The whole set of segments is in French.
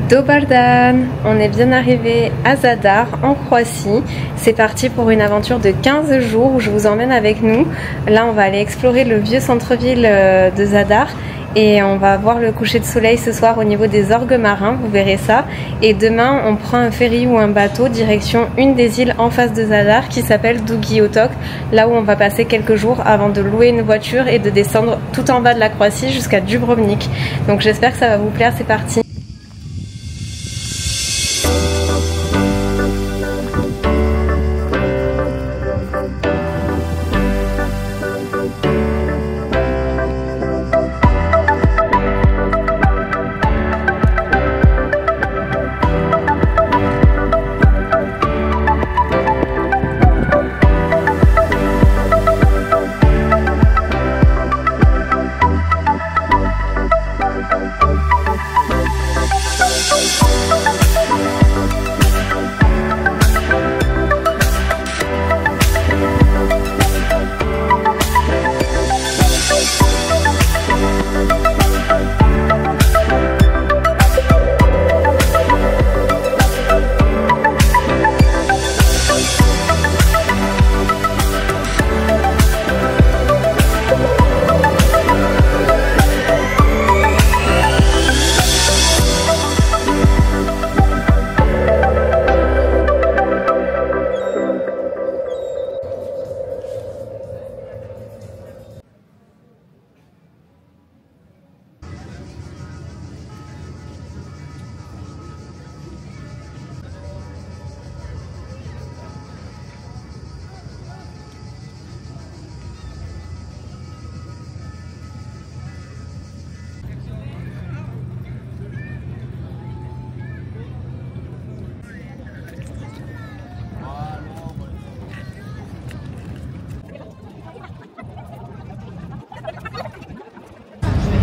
Dobar dan! On est bien arrivé à Zadar en Croatie. C'est parti pour une aventure de 15 jours où je vous emmène avec nous. Là on va aller explorer le vieux centre-ville de Zadar et on va voir le coucher de soleil ce soir au niveau des orgues marins, vous verrez ça. Et demain on prend un ferry ou un bateau direction une des îles en face de Zadar qui s'appelle Dugi Otok, là où on va passer quelques jours avant de louer une voiture et de descendre tout en bas de la Croatie jusqu'à Dubrovnik. Donc j'espère que ça va vous plaire, c'est parti.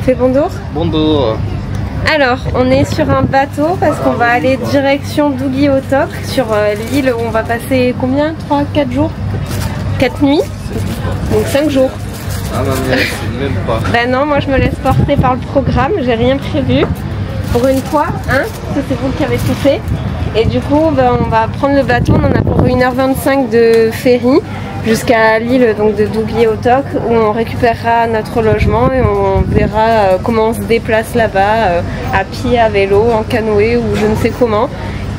Fais bonjour. Bonjour. Alors, on est sur un bateau parce qu'on va aller direction Dugi Otok sur l'île où on va passer combien? 3-4 jours? 4 nuits? Donc 5 jours. Ah non mais c'est même pas. Ben non, moi je me laisse porter par le programme, j'ai rien prévu. Pour une fois, hein, que c'est vous qui avez tout fait. Et du coup, ben, on va prendre le bateau, on en a pour 1h25 de ferry jusqu'à l'île donc de Dugi Otok où on récupérera notre logement et on verra comment on se déplace là-bas, à pied, à vélo, en canoë ou je ne sais comment.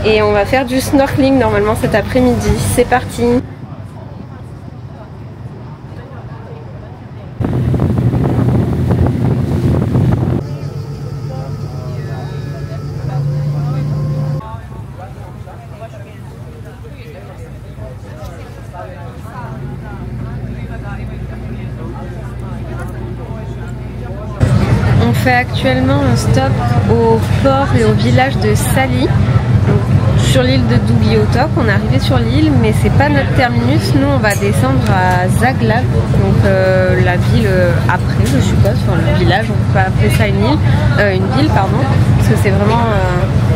Et on va faire du snorkeling normalement cet après-midi. C'est parti! On fait actuellement un stop au port et au village de Sali, donc, sur l'île de Dugi Otok. On est arrivé sur l'île mais c'est pas notre terminus, nous on va descendre à Zaglav, donc la ville après je suppose, enfin le village, on peut appeler ça une ville pardon, parce que c'est vraiment,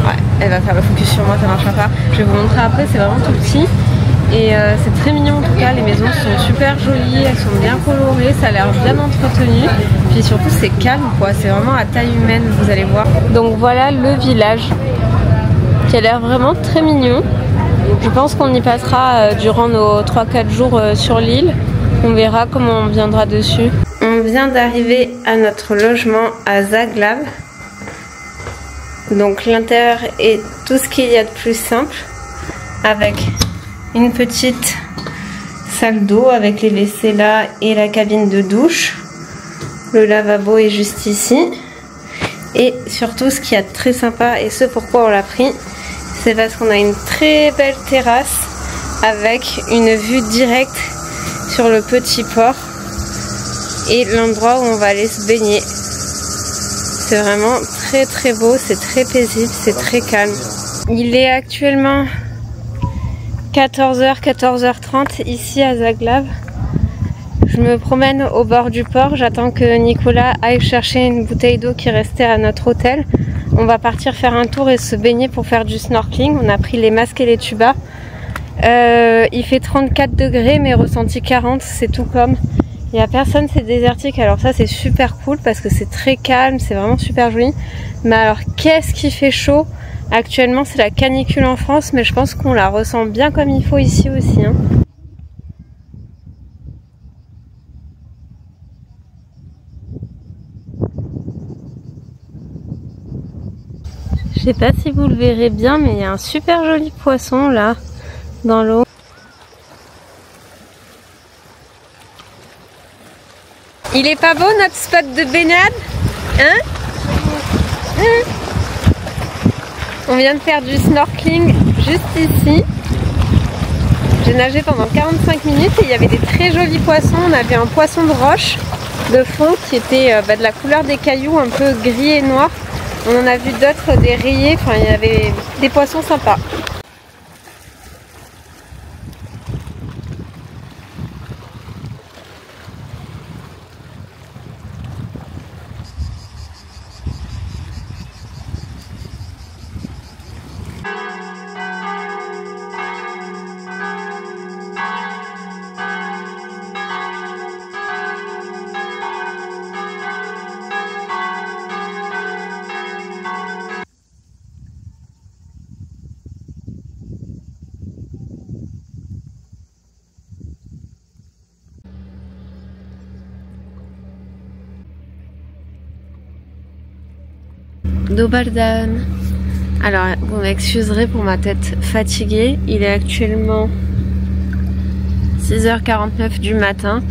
ouais, elle va faire le focus sur moi, ça marchera pas, je vais vous montrer après, c'est vraiment tout petit. Et c'est très mignon en tout cas, les maisons sont super jolies, elles sont bien colorées, ça a l'air bien entretenu. Puis surtout c'est calme quoi, c'est vraiment à taille humaine, vous allez voir. Donc voilà le village qui a l'air vraiment très mignon. Je pense qu'on y passera durant nos 3-4 jours sur l'île. On verra comment on viendra dessus. On vient d'arriver à notre logement à Zaglav. Donc l'intérieur est tout ce qu'il y a de plus simple, avec une petite salle d'eau avec les WC là et la cabine de douche. Le lavabo est juste ici. Et surtout ce qui est très sympa et ce pourquoi on l'a pris, c'est parce qu'on a une très belle terrasse avec une vue directe sur le petit port et l'endroit où on va aller se baigner. C'est vraiment très très beau, c'est très paisible, c'est très calme. Il est actuellement 14h, 14h30 ici à Zaglav. Je me promène au bord du port, j'attends que Nicolas aille chercher une bouteille d'eau qui restait à notre hôtel. On va partir faire un tour et se baigner pour faire du snorkeling. On a pris les masques et les tubas. Il fait 34 degrés mais ressenti 40, c'est tout comme. Il n'y a personne, c'est désertique. Alors ça c'est super cool parce que c'est très calme, c'est vraiment super joli. Mais alors qu'est-ce qui fait chaud? Actuellement c'est la canicule en France, mais je pense qu'on la ressent bien comme il faut ici aussi. Hein. Je sais pas si vous le verrez bien, mais il y a un super joli poisson là, dans l'eau. Il est pas beau notre spot de baignade? Hein? On vient de faire du snorkeling juste ici. J'ai nagé pendant 45 minutes et il y avait des très jolis poissons. On avait un poisson de roche de fond qui était de la couleur des cailloux, un peu gris et noir. On en a vu d'autres, des rayés, enfin il y avait des poissons sympas. Dobaldan. Alors vous m'excuserez pour ma tête fatiguée, il est actuellement 6h49 du matin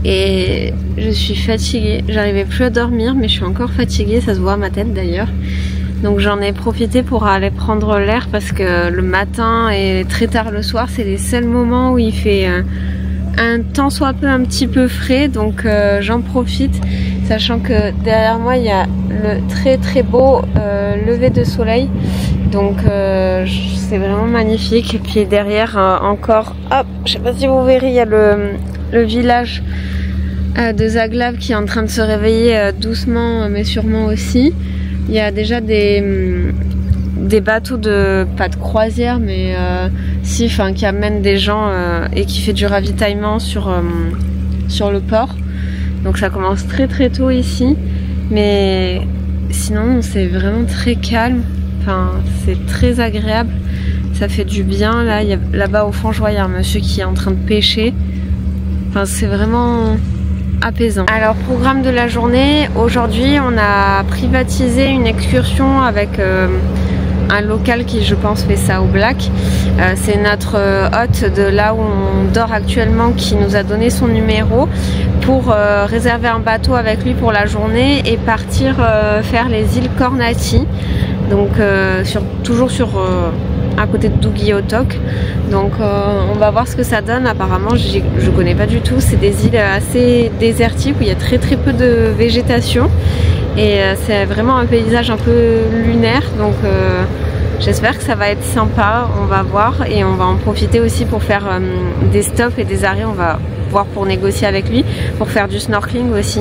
et je suis fatiguée, j'arrivais plus à dormir mais je suis encore fatiguée, ça se voit à ma tête d'ailleurs. Donc j'en ai profité pour aller prendre l'air parce que le matin et très tard le soir c'est les seuls moments où il fait un temps soit peu un petit peu frais, donc j'en profite, sachant que derrière moi il y a le très beau lever de soleil, donc c'est vraiment magnifique. Et puis derrière encore, hop, je sais pas si vous verrez, il y a le village de Zaglav qui est en train de se réveiller doucement mais sûrement aussi. Il y a déjà des bateaux pas de croisière mais si, enfin qui amènent des gens et qui fait du ravitaillement sur le port. Donc ça commence très tôt ici, mais sinon c'est vraiment très calme, enfin c'est très agréable, ça fait du bien. Là, là-bas au fond je vois il y a un monsieur qui est en train de pêcher, enfin c'est vraiment apaisant. Alors programme de la journée, aujourd'hui on a privatisé une excursion avec un local qui je pense fait ça au black. C'est notre hôte de là où on dort actuellement qui nous a donné son numéro pour réserver un bateau avec lui pour la journée et partir faire les îles Kornati, donc toujours à côté de Duguiotok. Donc on va voir ce que ça donne. Apparemment je connais pas du tout, c'est des îles assez désertiques où il y a très peu de végétation et c'est vraiment un paysage un peu lunaire, donc j'espère que ça va être sympa, on va voir, et on va en profiter aussi pour faire des stops et des arrêts. On va voir pour négocier avec lui, pour faire du snorkeling aussi.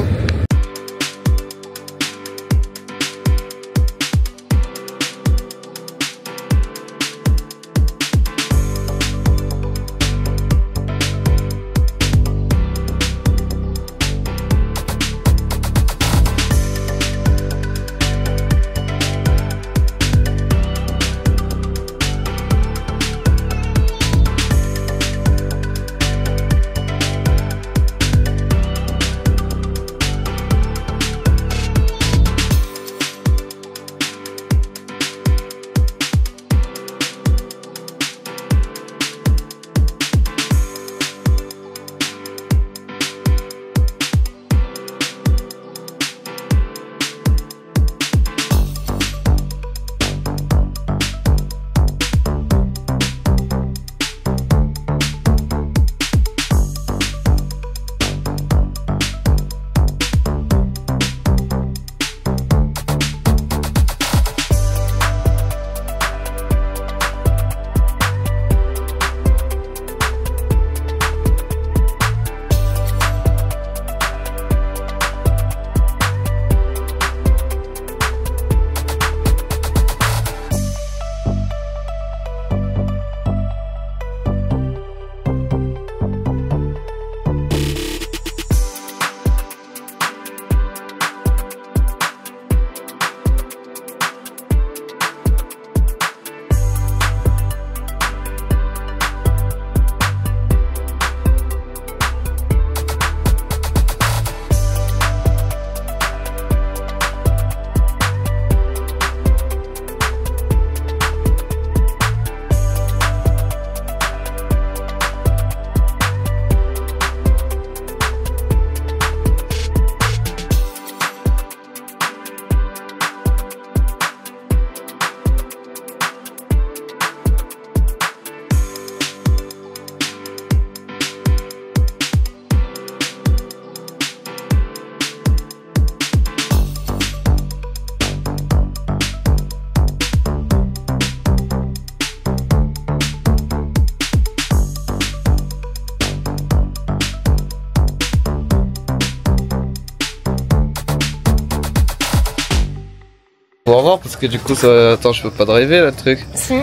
pour voir parce que du coup ça... Attends, je peux pas driver là le truc. Si.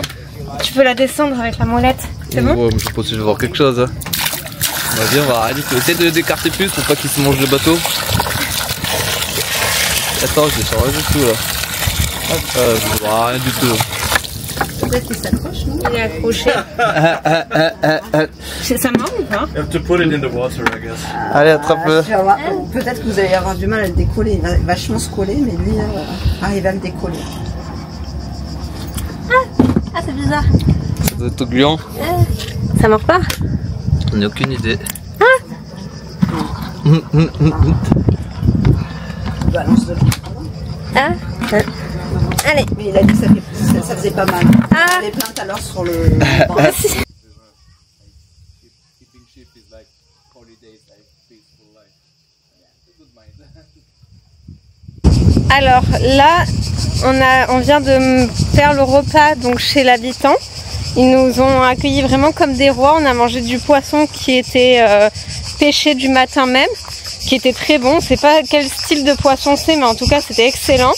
Tu peux la descendre avec la molette. C'est bon? Ouais, mais je sais pas si je vais voir quelque chose. Hein. Vas-y, on va arrêter. Essaye de d'écarter plus pour pas qu'il se mange le bateau. Attends, je descends rien du tout là. Je vois rien du tout. Peut-être qu'il s'accroche, non? Il est accroché. Ça marche ou pas? You have to put it in the water, I guess. Allez, attrape-le. Peut-être que vous allez avoir du mal à le décoller. Il va vachement se coller, mais lui, arrive à le décoller. Ah, c'est bizarre. Ça doit être gluant. Ça mord pas? On n'a aucune idée. Balance-le. Ah. Allez. Mais il a dit que ça faisait pas mal. Ah. Les plaintes alors sur le... Alors là, on vient de faire le repas donc chez l'habitant. Ils nous ont accueillis vraiment comme des rois. On a mangé du poisson qui était pêché du matin même, qui était très bon. Je sais pas quel style de poisson c'est, mais en tout cas c'était excellent.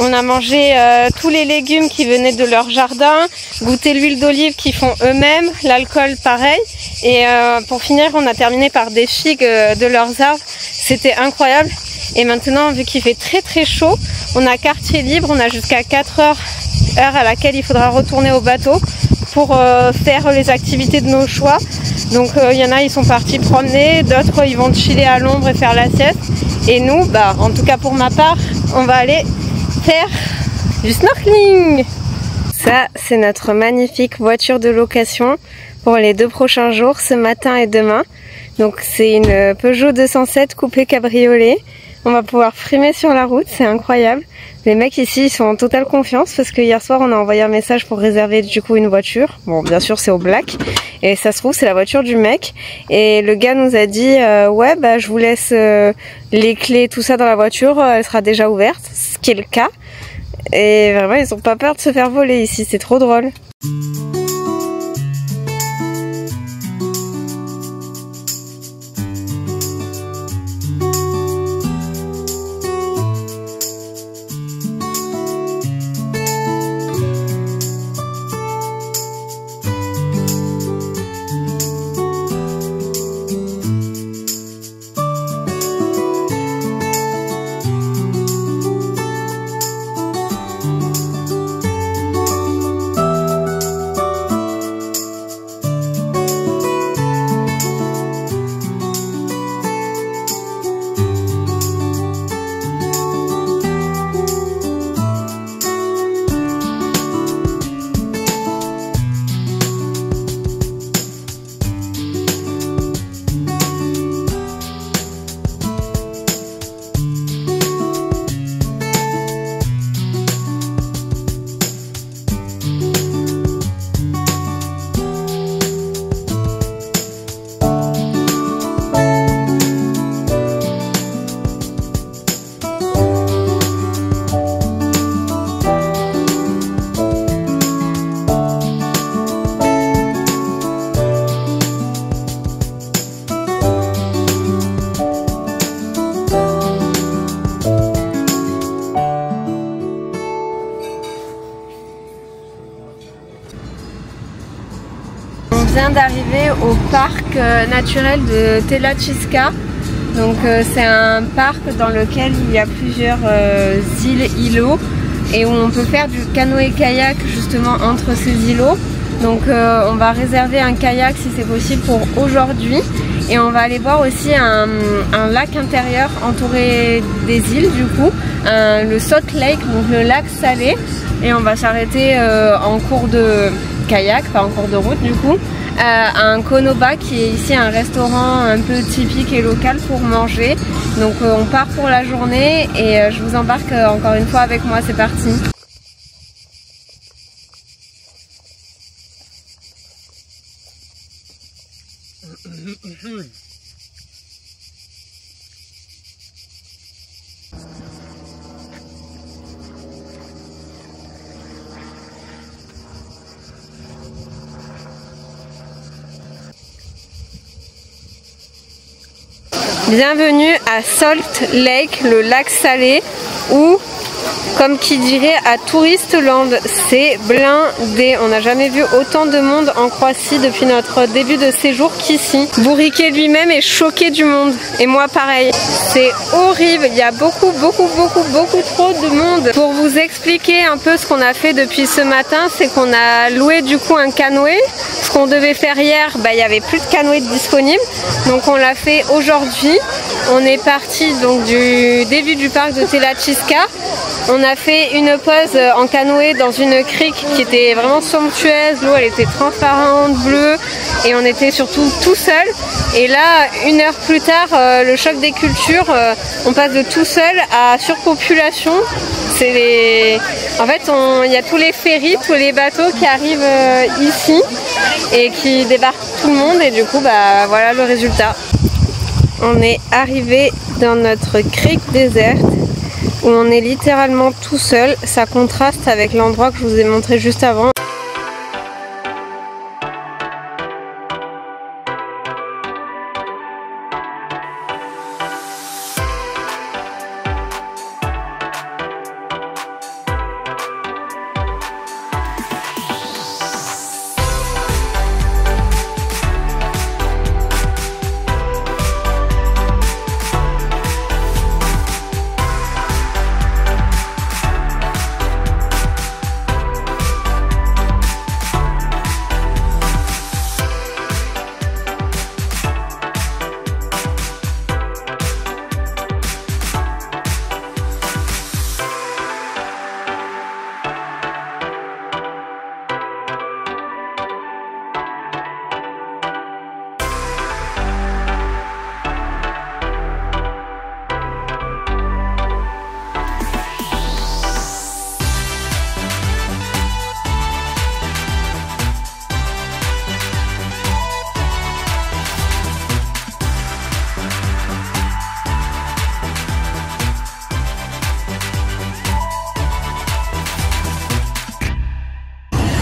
On a mangé tous les légumes qui venaient de leur jardin, goûté l'huile d'olive qu'ils font eux-mêmes, l'alcool pareil. Et pour finir, on a terminé par des figues de leurs arbres. C'était incroyable. Et maintenant, vu qu'il fait très très chaud, on a quartier libre, on a jusqu'à 4 heures, heure à laquelle il faudra retourner au bateau pour faire les activités de nos choix. Donc il y en a, ils sont partis promener, d'autres ils vont chiller à l'ombre et faire la sieste. Et nous, bah, en tout cas pour ma part, on va aller faire du snorkeling. Ça, c'est notre magnifique voiture de location pour les 2 prochains jours, ce matin et demain. Donc c'est une Peugeot 207 coupé cabriolet. On va pouvoir frimer sur la route, c'est incroyable. Les mecs ici ils sont en totale confiance parce que hier soir on a envoyé un message pour réserver du coup une voiture. Bon, bien sûr c'est au black et ça se trouve c'est la voiture du mec. Et le gars nous a dit ouais bah je vous laisse les clés tout ça dans la voiture, elle sera déjà ouverte, ce qui est le cas. Et vraiment ils ont pas peur de se faire voler ici, c'est trop drôle. D'arriver au parc naturel de Telačiska. Donc c'est un parc dans lequel il y a plusieurs îlots et où on peut faire du canoë-kayak justement entre ces îlots. Donc on va réserver un kayak si c'est possible pour aujourd'hui et on va aller voir aussi un lac intérieur entouré des îles du coup, le Salt Lake, donc le lac salé, et on va s'arrêter en cours de kayak, pas en cours de route du coup, un Konoba qui est ici un restaurant un peu typique et local pour manger. Donc on part pour la journée et je vous embarque encore une fois avec moi, c'est parti. Bienvenue à Salt Lake, le lac salé, où, Comme qui dirait à Touristland, c'est blindé. On n'a jamais vu autant de monde en Croatie depuis notre début de séjour qu'ici. Bourriquet lui-même est choqué du monde. Et moi pareil. C'est horrible. Il y a beaucoup trop de monde. Pour vous expliquer un peu ce qu'on a fait depuis ce matin, c'est qu'on a loué du coup un canoë. Ce qu'on devait faire hier, il n'y avait plus de canoë disponible. Donc on l'a fait aujourd'hui. On est parti donc du début du parc de Telačica. On a fait une pause en canoë dans une crique qui était vraiment somptueuse. L'eau elle était transparente, bleue, et on était surtout tout seul. Et là, 1 heure plus tard, le choc des cultures, on passe de tout seul à surpopulation. En fait, il y a tous les ferries, tous les bateaux qui arrivent ici et qui débarquent tout le monde. Et du coup, voilà le résultat. On est arrivé dans notre crique déserte où on est littéralement tout seul. Ça contraste avec l'endroit que je vous ai montré juste avant.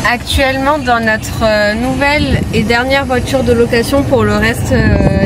Actuellement dans notre nouvelle et dernière voiture de location pour le reste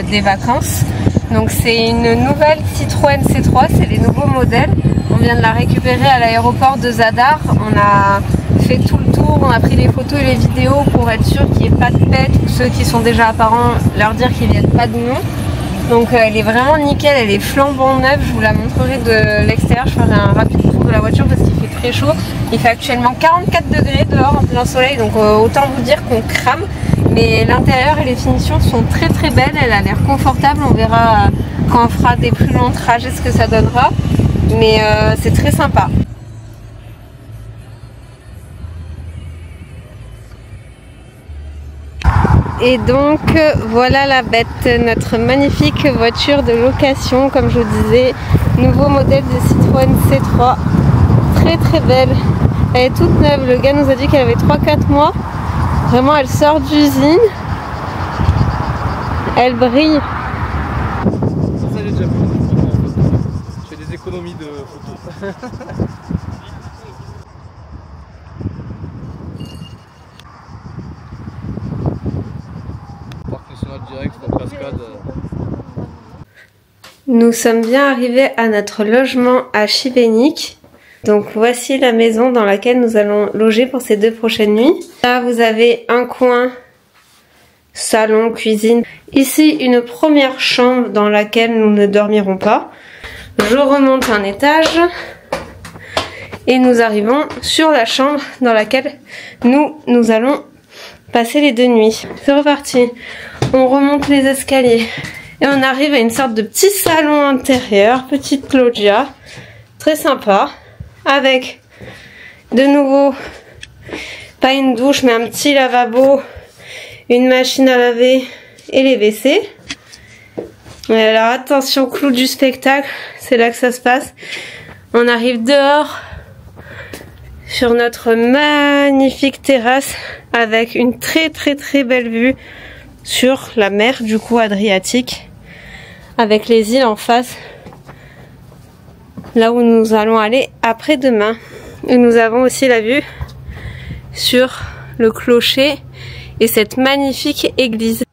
des vacances. Donc c'est une nouvelle Citroën C3, c'est les nouveaux modèles. On vient de la récupérer à l'aéroport de Zadar. On a fait tout le tour, on a pris les photos et les vidéos pour être sûr qu'il n'y ait pas de pète, ou ceux qui sont déjà apparents, leur dire qu'ils ne viennent pas de nous. Donc elle est vraiment nickel, elle est flambant neuve, je vous la montrerai de l'extérieur, je ferai un rapide tour de la voiture parce qu'il fait très chaud. Il fait actuellement 44 degrés dehors en plein soleil, donc autant vous dire qu'on crame. Mais l'intérieur et les finitions sont très belles, elle a l'air confortable, on verra quand on fera des plus longs trajets ce que ça donnera. Mais c'est très sympa. Et donc voilà la bête, notre magnifique voiture de location, comme je vous disais, nouveau modèle de Citroën C3, très belle, elle est toute neuve, le gars nous a dit qu'elle avait 3-4 mois, vraiment elle sort d'usine, elle brille. Ça j'ai déjà vu, je fais des économies de photos. Direct, cascade. Nous sommes bien arrivés à notre logement à Šibenik. Donc voici la maison dans laquelle nous allons loger pour ces 2 prochaines nuits. Là vous avez un coin, salon, cuisine. Ici une première chambre dans laquelle nous ne dormirons pas. Je remonte un étage et nous arrivons sur la chambre dans laquelle nous allons passer les 2 nuits. C'est reparti. On remonte les escaliers et on arrive à une sorte de petit salon intérieur, petite loggia, très sympa, avec de nouveau pas une douche mais un petit lavabo, une machine à laver et les WC. Alors attention, clou du spectacle, c'est là que ça se passe. On arrive dehors sur notre magnifique terrasse avec une très belle vue sur la mer du coup Adriatique, avec les îles en face, là où nous allons aller après-demain. Et nous avons aussi la vue sur le clocher et cette magnifique église.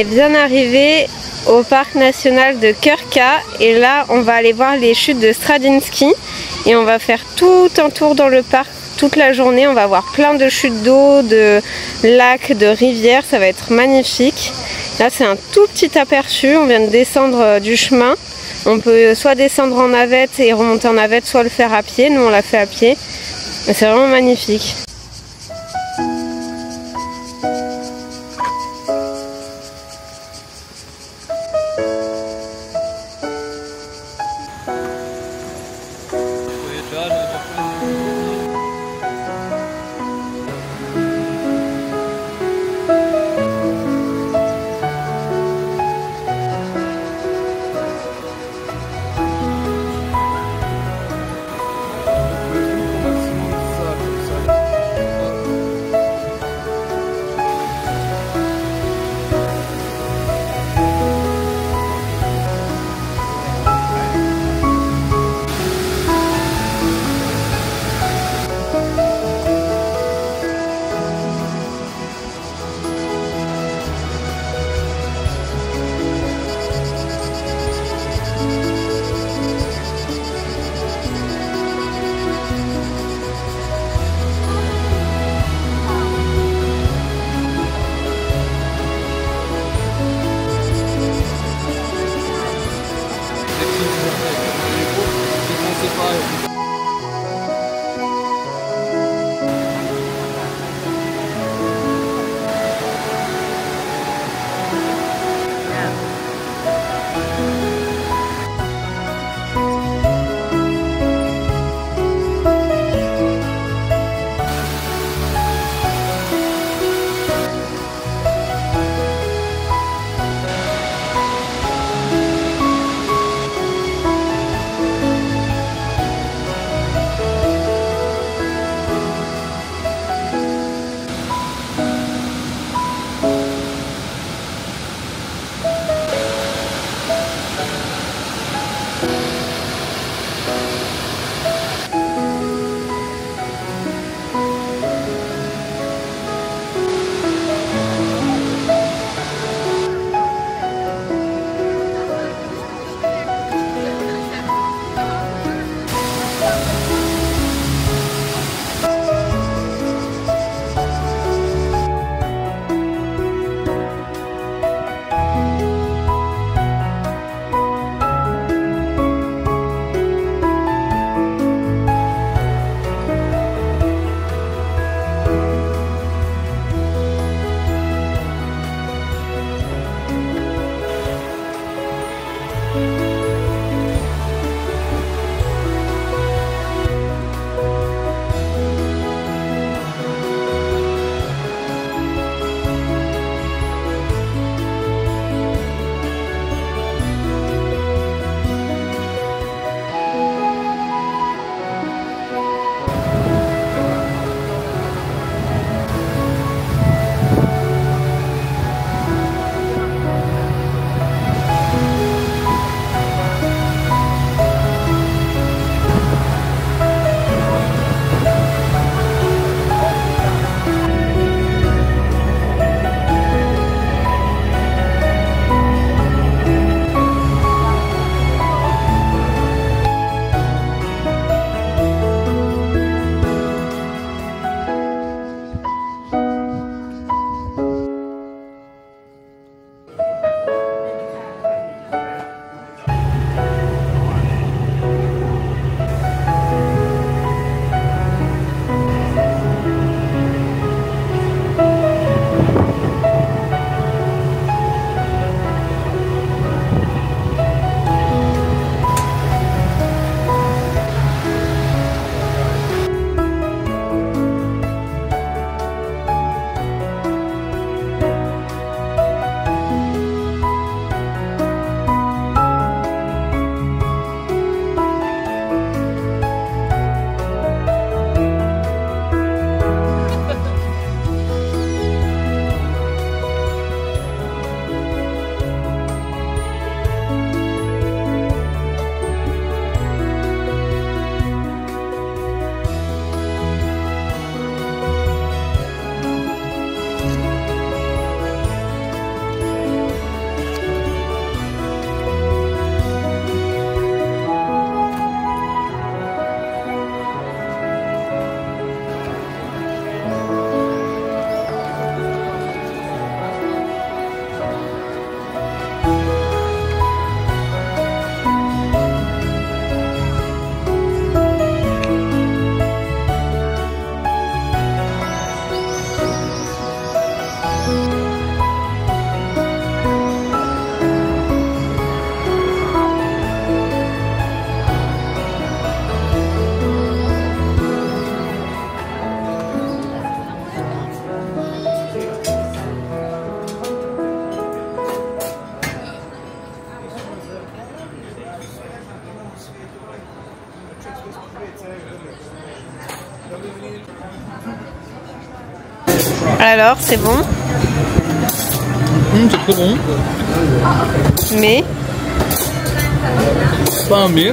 est bien arrivé au parc national de Krka et là on va aller voir les chutes de Stravinsky et on va faire tout un tour dans le parc toute la journée. On va voir plein de chutes d'eau, de lacs, de rivières, ça va être magnifique. Là c'est un tout petit aperçu, on vient de descendre du chemin. On peut soit descendre en navette et remonter en navette, soit le faire à pied. Nous on l'a fait à pied. C'est vraiment magnifique. Alors, c'est bon? C'est trop bon. Mais? Pas un mais.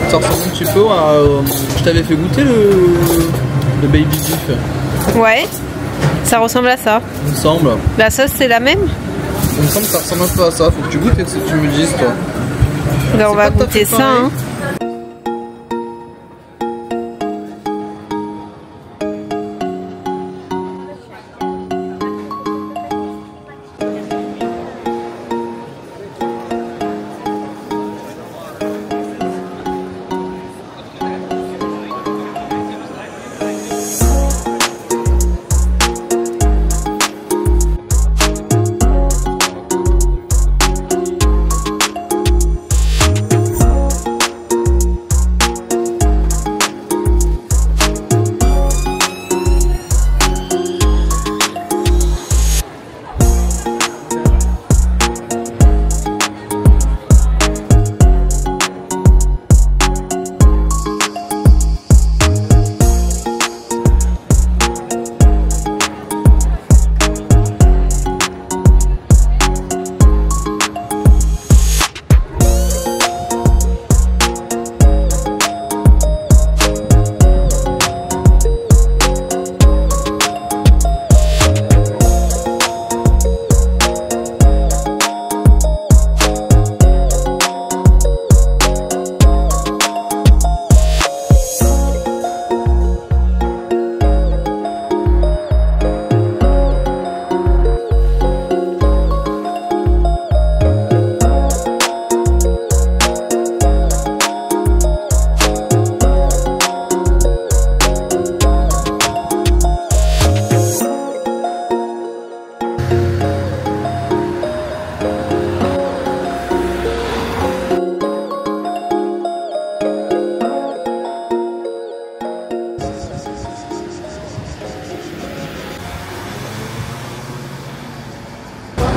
Ça ressemble un petit peu à... je t'avais fait goûter le baby beef. Ouais. Ça ressemble à ça. Il me semble. La sauce, c'est la même? Il me semble que ça ressemble un peu à ça. Faut que tu goûtes et que tu me dises, toi. Ben, on va goûter ça, hein.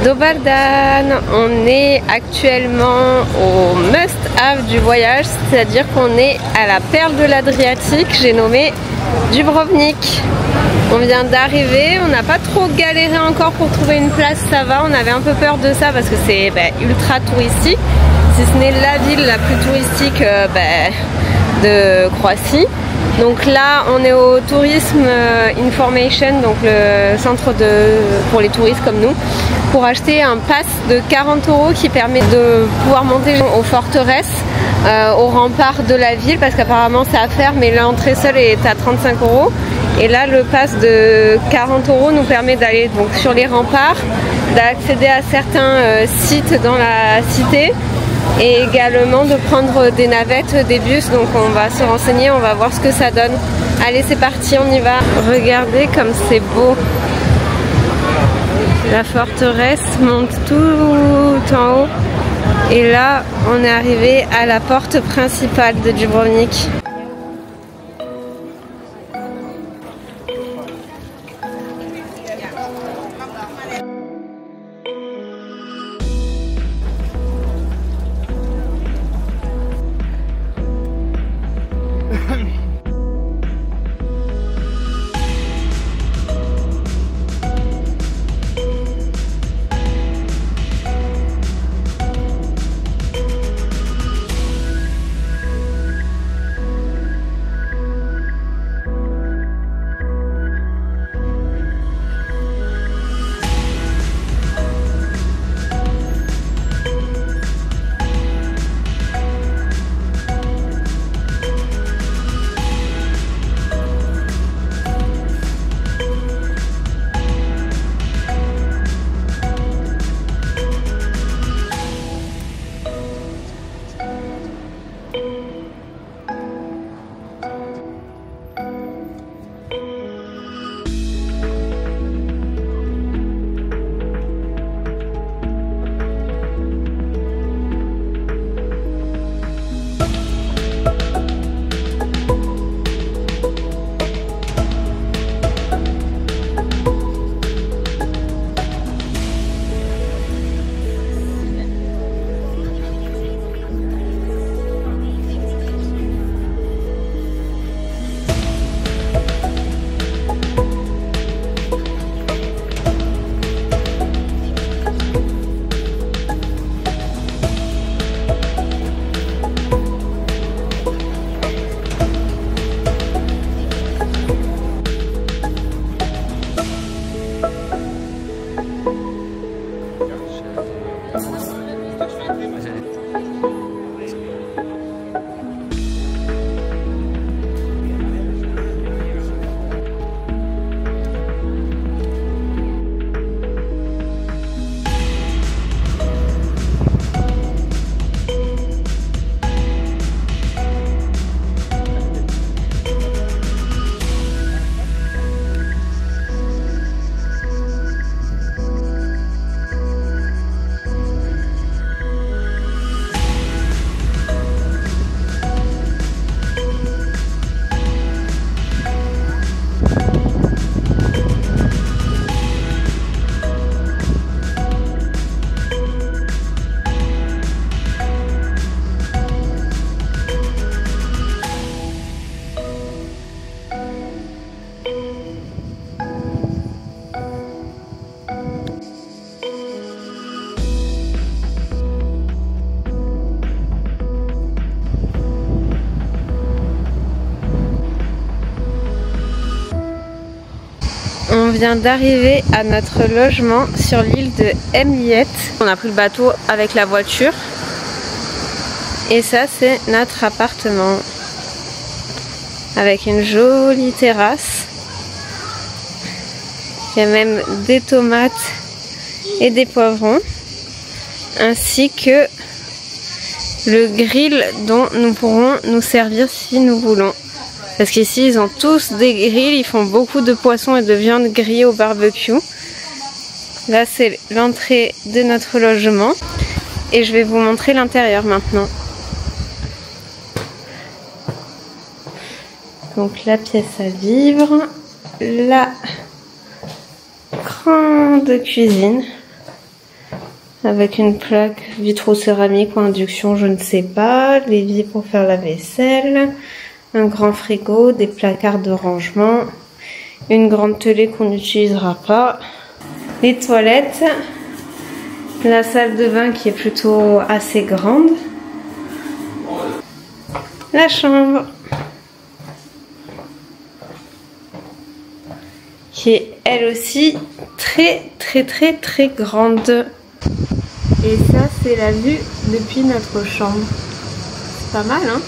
Dobaldan, on est actuellement au must-have du voyage, c'est-à-dire qu'on est à la perle de l'Adriatique, j'ai nommé Dubrovnik. On vient d'arriver, on n'a pas trop galéré encore pour trouver une place, ça va, on avait un peu peur de ça parce que c'est ultra touristique, si ce n'est la ville la plus touristique de Croatie. Donc là on est au Tourism Information, donc le centre pour les touristes comme nous, pour acheter un pass de 40 € qui permet de pouvoir monter aux forteresses, aux remparts de la ville, parce qu'apparemment c'est à faire mais l'entrée seule est à 35 €. Et là le pass de 40 € nous permet d'aller donc sur les remparts, d'accéder à certains sites dans la cité, et également de prendre des navettes, des bus. Donc on va se renseigner, on va voir ce que ça donne. Allez, c'est parti, on y va. Regardez comme c'est beau. La forteresse monte tout en haut. Et là, on est arrivé à la porte principale de Dubrovnik. vient d'arriver à notre logement sur l'île de Emliet. On a pris le bateau avec la voiture. Et ça, c'est notre appartement. Avec une jolie terrasse. Il y a même des tomates et des poivrons. Ainsi que le grill dont nous pourrons nous servir si nous voulons. Parce qu'ici, ils ont tous des grills, ils font beaucoup de poissons et de viande grillée au barbecue. Là, c'est l'entrée de notre logement. Et je vais vous montrer l'intérieur maintenant. Donc la pièce à vivre, la grande cuisine. Avec une plaque vitro-céramique ou induction, je ne sais pas. L'évier pour faire la vaisselle. Un grand frigo, des placards de rangement, une grande télé qu'on n'utilisera pas, les toilettes, la salle de bain qui est plutôt assez grande, la chambre qui est elle aussi très grande. Et ça, c'est la vue depuis notre chambre. C'est pas mal, hein?